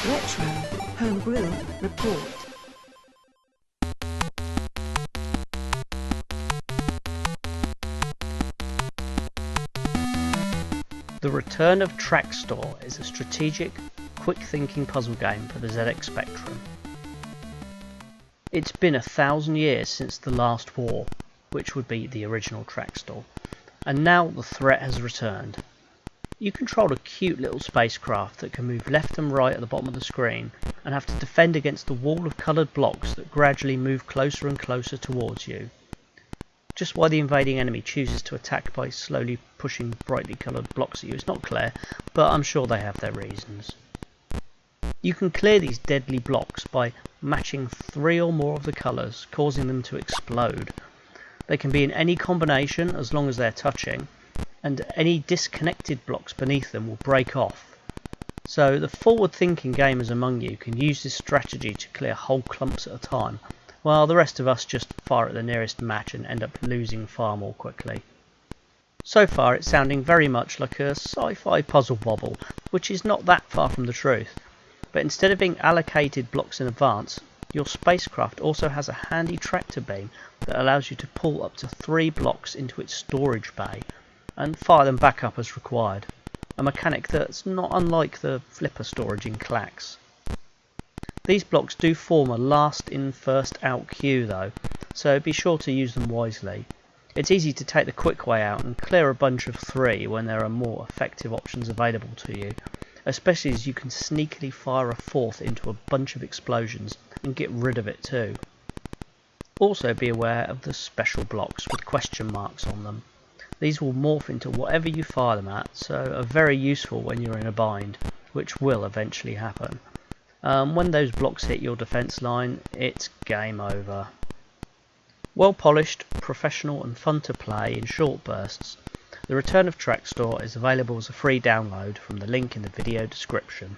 Retro Homebrew Report. The Return of Traxtor is a strategic, quick-thinking puzzle game for the ZX Spectrum. It's been 1,000 years since the last war, which would be the original Traxtor, and now the threat has returned. You control a cute little spacecraft that can move left and right at the bottom of the screen and have to defend against the wall of coloured blocks that gradually move closer and closer towards you. Just why the invading enemy chooses to attack by slowly pushing brightly coloured blocks at you is not clear, but I'm sure they have their reasons. You can clear these deadly blocks by matching 3 or more of the colours, causing them to explode. They can be in any combination as long as they're touching, and any disconnected blocks beneath them will break off. So the forward-thinking gamers among you can use this strategy to clear whole clumps at a time, while the rest of us just fire at the nearest match and end up losing far more quickly. So far it's sounding very much like a sci-fi puzzle bobble, which is not that far from the truth. But instead of being allocated blocks in advance, your spacecraft also has a handy tractor beam that allows you to pull up to 3 blocks into its storage bay and fire them back up as required, a mechanic that's not unlike the flipper storage in Clacks. These blocks do form a last in first out queue though, so be sure to use them wisely. It's easy to take the quick way out and clear a bunch of 3 when there are more effective options available to you, especially as you can sneakily fire a 4th into a bunch of explosions and get rid of it too. Also be aware of the special blocks with question marks on them. These will morph into whatever you fire them at, so are very useful when you're in a bind, which will eventually happen. When those blocks hit your defence line, it's game over. Well polished, professional and fun to play in short bursts, The Return of Traxtor is available as a free download from the link in the video description.